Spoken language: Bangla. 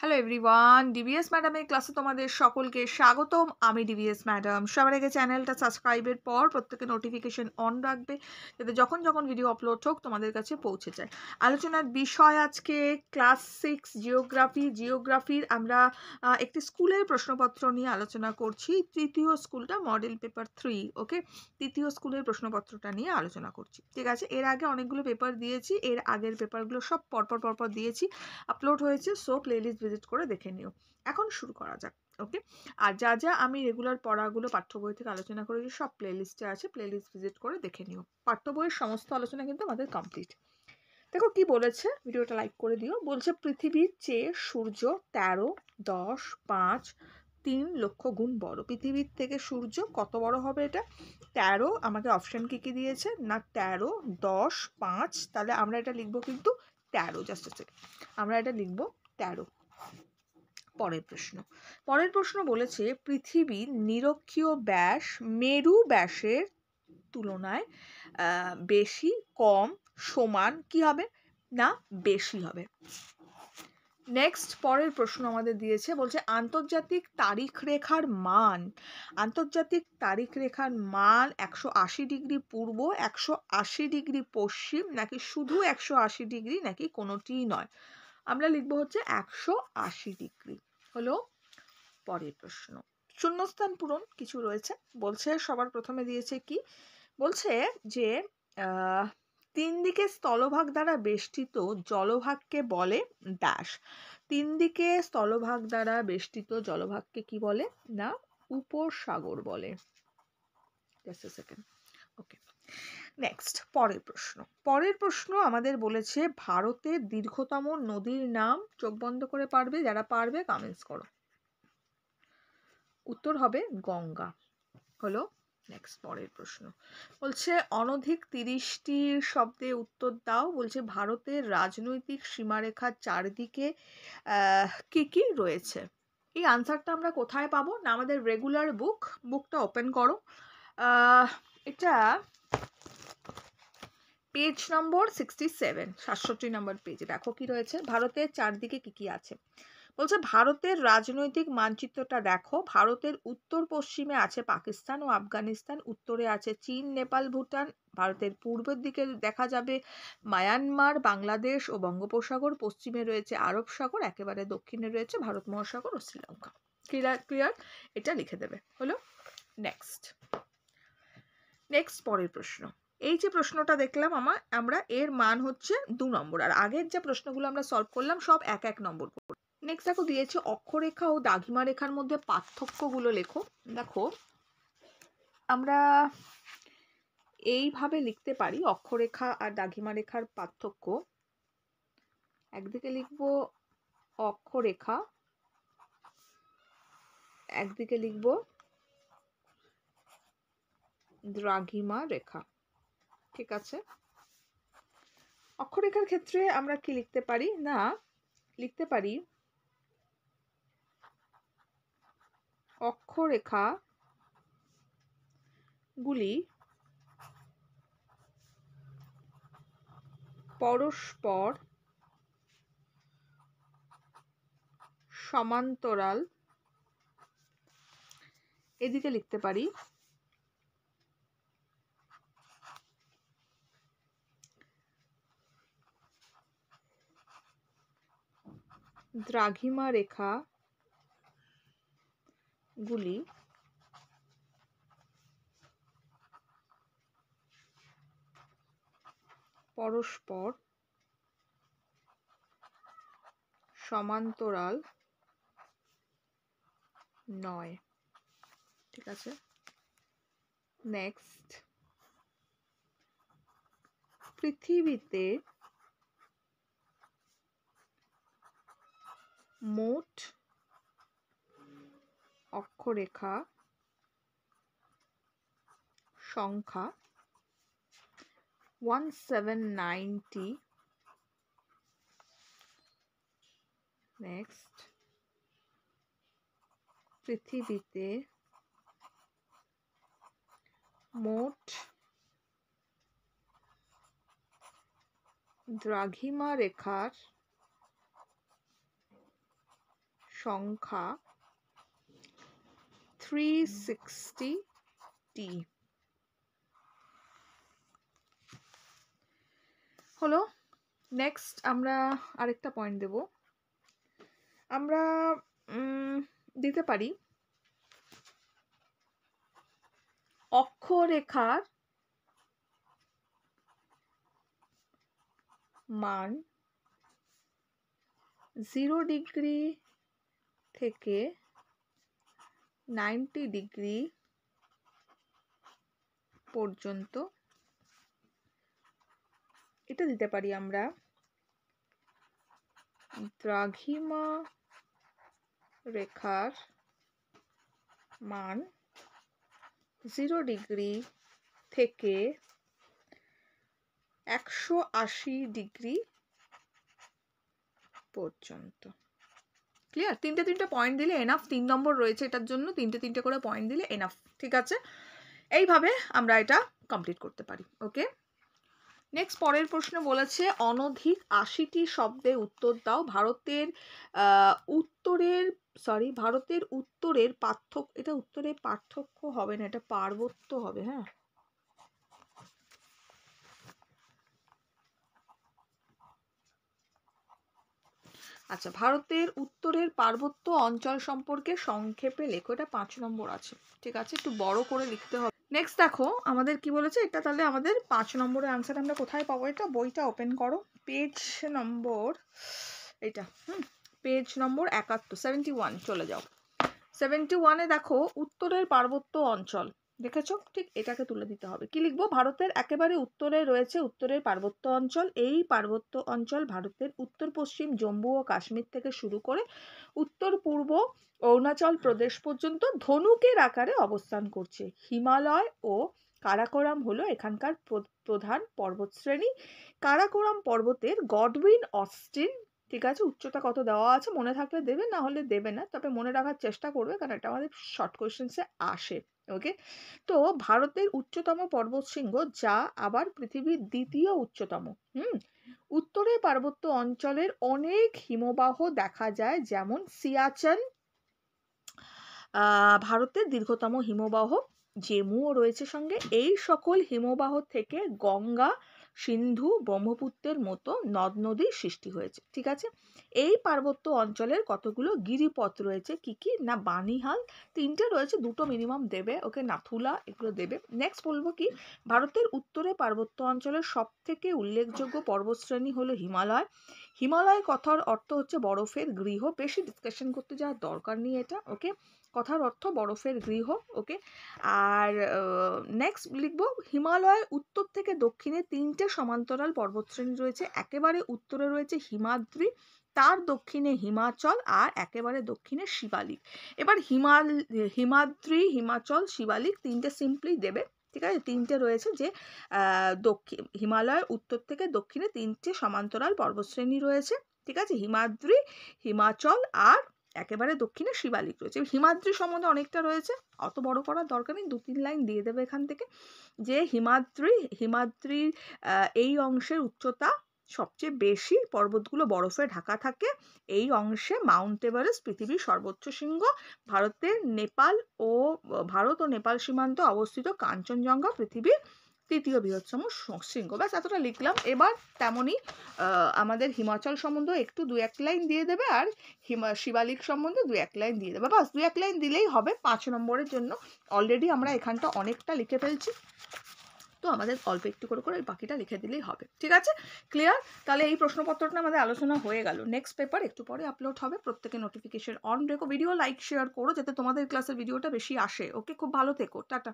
হ্যালো এভরিওয়ান, ডিভিএস ম্যাডামের ক্লাসে তোমাদের সকলকে স্বাগতম। আমি ডিভিএস ম্যাডাম। সবার আগে চ্যানেলটা সাবস্ক্রাইবের পর প্রত্যেকে নোটিফিকেশন অন রাখবে, যাতে যখন যখন ভিডিও আপলোড হোক তোমাদের কাছে পৌঁছে যায়। আলোচনার বিষয় আজকে ক্লাস 6 জিওগ্রাফির আমরা একটি স্কুলের প্রশ্নপত্র নিয়ে আলোচনা করছি। তৃতীয় স্কুলটা মডেল পেপার 3। ওকে, তৃতীয় স্কুলের প্রশ্নপত্রটা নিয়ে আলোচনা করছি। ঠিক আছে, এর আগে অনেকগুলো পেপার দিয়েছি, এর আগের পেপারগুলো সব পরপর দিয়েছি, আপলোড হয়েছে। সো প্লেলিস্ট ভিজিট করে দেখে নিও। এখন শুরু করা যাক। ওকে, আর যা যা আমি রেগুলার পড়াগুলো পাঠ্য বই থেকে আলোচনা করেছি সব প্লেলিস্টে আছে, প্লেলিস্ট ভিজিট করে দেখে নিও। পাঠ্য বইয়ের সমস্ত আলোচনা কিন্তু আমাদের কমপ্লিট। দেখো কি বলেছে, ভিডিওটা লাইক করে দিও। বলছে পৃথিবীর চেয়ে সূর্য 13, 10, 5, 3 লক্ষ গুণ বড়। পৃথিবীর থেকে সূর্য কত বড় হবে এটা? 13। আমাকে অপশন কি কি দিয়েছে না? 13, 10, 5। তাহলে আমরা এটা লিখবো কিন্তু 13। জাস্ট আছে, আমরা এটা লিখবো 13। পরের প্রশ্ন বলেছে পৃথিবীর নিরক্ষীয় ব্যাস মেরু ব্যাসের তুলনায় বেশি, কম, সমান কি হবে? না, বেশি হবে। নেক্সট, পরের প্রশ্ন আমাদের দিয়েছে, বলছে আন্তর্জাতিক তারিখ রেখার মান। আন্তর্জাতিক তারিখ রেখার মান 180 ডিগ্রি পূর্ব, 180 ডিগ্রি পশ্চিম, নাকি শুধু 180 ডিগ্রি, নাকি কোনোটিই নয়। আমরা লিখবো হচ্ছে 180 ডিগ্রি। হলো পরের প্রশ্ন। শূন্যস্থান পূরণ কিছু রয়েছে। বলছে সবার প্রথমে দিয়েছে কি, বলছে যে 3 দিকে স্থলভাগ দ্বারা বেষ্টিত জলভাগকে বলে ড্যাশ। 3 দিকে স্থলভাগ দ্বারা বেষ্টিত জলভাগকে কি বলে? না, উপসাগর বলে। জাস্ট আ সেকেন্ড। ওকে, নেক্সট, পরের প্রশ্ন আমাদের বলেছে ভারতের দীর্ঘতম নদীর নাম। চোখ বন্ধ করে পারবে, যারা পারবে কমেন্টস করো। উত্তর হবে গঙ্গা। হলো নেক্সট, পরের প্রশ্ন বলছে অনধিক 30টি শব্দে উত্তর দাও। বলছে ভারতের রাজনৈতিক সীমারেখার চারদিকে কি কি রয়েছে। এই আনসারটা আমরা কোথায় পাবো? না, আমাদের রেগুলার বুকটা ওপেন করো। এটা পেজ নম্বর 67, 67 নম্বর পেজে দেখো কি রয়েছে। ভারতের চারদিকে কি কি আছে। বলছে ভারতের রাজনৈতিক মানচিত্রটা দেখো। ভারতের উত্তর পশ্চিমে আছে পাকিস্তান ও আফগানিস্তান, উত্তরে আছে চীন, নেপাল, ভুটান। ভারতের পূর্বের দিকে দেখা যাবে মায়ানমার, বাংলাদেশ ও বঙ্গোপসাগর। পশ্চিমে রয়েছে আরব সাগর, একেবারে দক্ষিণে রয়েছে ভারত মহাসাগর ও শ্রীলঙ্কা। ক্লিয়ার? এটা লিখে দেবে। হলো নেক্সট, পরের প্রশ্ন। এই যে প্রশ্নটা দেখলাম আমরা এর মান হচ্ছে 2 নম্বর, আর আগের যে প্রশ্নগুলো আমরা সলভ করলাম সব 1 নম্বর করে। নেক্সট দেখো দিয়েছে অক্ষরেখা ও দাঘিমা রেখার মধ্যে পার্থক্যগুলো লেখো। দেখো আমরা এইভাবে লিখতে পারি অক্ষরেখা আর দাঘিমা রেখার পার্থক্য। একদিকে লিখবো অক্ষরেখা, একদিকে লিখবো দ্রাঘিমা রেখা। ঠিক আছে, অক্ষরেখার ক্ষেত্রে আমরা কি লিখতে পারি? না, লিখতে পারি অক্ষরেখা গুলি পরস্পর সমান্তরাল। এদিকে লিখতে পারি দ্রাঘিমা রেখা গুলি পরস্পর সমান্তরাল নয়। ঠিক আছে, নেক্সট, পৃথিবীতে মোট অক্ষরেখা সংখ্যা 1790। নেক্সট, পৃথিবীতে মোট দ্রাঘিমা রেখার সংখ্যা 360টি হলো। নেক্সট আমরা আরেকটা পয়েন্ট দেব। আমরা দিতে পারি অক্ষরেখার মান 0 ডিগ্রি থেকে 90 ডিগ্রি পর্যন্ত। এটা দিতে পারি আমরা দ্রাঘিমা রেখার মান 0 ডিগ্রি থেকে 180 ডিগ্রি পর্যন্ত। ক্লিয়ার? তিনটে পয়েন্ট দিলে এনাফ। 3 নম্বর রয়েছে এটার জন্য, তিনটে করে পয়েন্ট দিলে এনাফ। ঠিক আছে, এইভাবে আমরা এটা কমপ্লিট করতে পারি। ওকে, নেক্সট পরের প্রশ্ন বলেছে অনধিক 80টি শব্দে উত্তর দাও। ভারতের উত্তরের পার্থক্য, এটা উত্তরের পার্থক্য হবে না, এটা পার্বত্য হবে। হ্যাঁ, আচ্ছা, ভারতের উত্তরের পার্বত্য অঞ্চল সম্পর্কে সংক্ষেপে লেখো। এটা 5 নম্বর আছে। ঠিক আছে, একটু বড় করে লিখতে হবে। নেক্সট দেখো আমাদের কি বলেছে, এটা তাহলে আমাদের 5 নম্বরের আনসার আমরা কোথায় পাবো? এটা বইটা ওপেন করো, পেজ নম্বর, এটা পেজ নম্বর 71, 71 চলে যাও। 71-এ দেখো উত্তরের পার্বত্য অঞ্চল, দেখেছো? ঠিক এটাকে তুলে দিতে হবে। কি লিখবো? ভারতের একেবারে উত্তরে রয়েছে উত্তরের পার্বত্য অঞ্চল। এই পার্বত্য অঞ্চল ভারতের উত্তর পশ্চিম জম্মু ও কাশ্মীর থেকে শুরু করে উত্তর পূর্ব অরুণাচল প্রদেশ পর্যন্ত ধনুকের আকারে অবস্থান করছে। হিমালয় ও কারাকোরাম হলো এখানকার প্রধান পর্বতশ্রেণী। কারাকোরাম পর্বতের গডউইন অস্টিন, ঠিক আছে, উচ্চতা কত দেওয়া আছে, মনে থাকলে দেবে, না হলে দেবে না, তবে মনে রাখার চেষ্টা করবে কারণ এটা আমাদের শর্ট কোয়েশ্চেন্সে আসে। ওকে, তো ভারতের উচ্চতম পর্বতশৃঙ্গ, যা আবার পৃথিবীর দ্বিতীয় উচ্চতম। উত্তরের পার্বত্য অঞ্চলের অনেক হিমবাহ দেখা যায়, যেমন সিয়াচেন ভারতের দীর্ঘতম হিমবাহ, জেমুও রয়েছে সঙ্গে। এই সকল হিমবাহ থেকে গঙ্গা, সিন্ধু, ব্রহ্মপুত্রের মতো নদ নদীর সৃষ্টি হয়েছে। ঠিক আছে, এই পার্বত্য অঞ্চলের কতগুলো গিরিপথ রয়েছে, কি কি না, বানিহাল 3টে রয়েছে, 2টো মিনিমাম দেবে। ওকে, নাথুলা এগুলো দেবে। নেক্সট বলবো কি, ভারতের উত্তরে পার্বত্য অঞ্চলের সব থেকে উল্লেখযোগ্য পর্বতশ্রেণী হলো হিমালয়। হিমালয় কথার অর্থ হচ্ছে বরফের গৃহ, বেশি ডিসকাশন করতে যাওয়ার দরকার নেই এটা। ওকে, কথার অর্থ বরফের গৃহ। ওকে, আর নেক্সট লিখবো হিমালয় উত্তর থেকে দক্ষিণে 3টে সমান্তরাল পর্বতশ্রেণী রয়েছে। একেবারে উত্তরে রয়েছে হিমাদ্রি, তার দক্ষিণে হিমাচল, আর একেবারে দক্ষিণে শিবালিক। এবার হিমাদ্রি, হিমাচল, শিবালিক 3টে সিম্পলি দেবে। ঠিক আছে, 3টে রয়েছে যে হিমালয়ের উত্তর থেকে দক্ষিণে 3টে সমান্তরাল পর্বতশ্রেণী রয়েছে। ঠিক আছে, হিমাদ্রি, হিমাচল, আর একেবারে দক্ষিণে শিবালিক রয়েছে। হিমাদ্রি সম্বন্ধে অনেকটা রয়েছে, অত বড় করার দরকার নেই, 2-3 লাইন দিয়ে দেবে এখান থেকে, যে হিমাদ্রির এই অংশের উচ্চতা সবচেয়ে বেশি, পর্বতগুলো বরফে ঢাকা থাকে। এই অংশে মাউন্ট এভারেস্ট পৃথিবীর সর্বোচ্চ শৃঙ্গ। ভারত ও নেপাল সীমান্তে অবস্থিত কাঞ্চনজঙ্ঘা পৃথিবীর 3য় বৃহত্তম শৃঙ্গ। ব্যাস এতটা লিখলাম। এবার তেমনই আমাদের হিমাচল সম্বন্ধে একটু 2-1 লাইন দিয়ে দেবে, আর শিবালিক সম্বন্ধে 2-1 লাইন দিয়ে দেবে। বাস 2-1 লাইন দিলেই হবে 5 নম্বরের জন্য। অলরেডি আমরা এখানটা অনেকটা লিখে ফেলছি, তো আমাদের অল্প একটু করে করে বাকিটা লিখে দিলেই হবে। ঠিক আছে, ক্লিয়ার? তাহলে এই প্রশ্নপত্রটা আমাদের আলোচনা হয়ে গেল। নেক্সট পেপার একটু পরে আপলোড হবে, প্রত্যেকে নোটিফিকেশন অন রেখো, ভিডিও লাইক শেয়ার করো যাতে তোমাদের ক্লাসের ভিডিওটা বেশি আসে। ওকে, খুব ভালো থেকো, টাটা।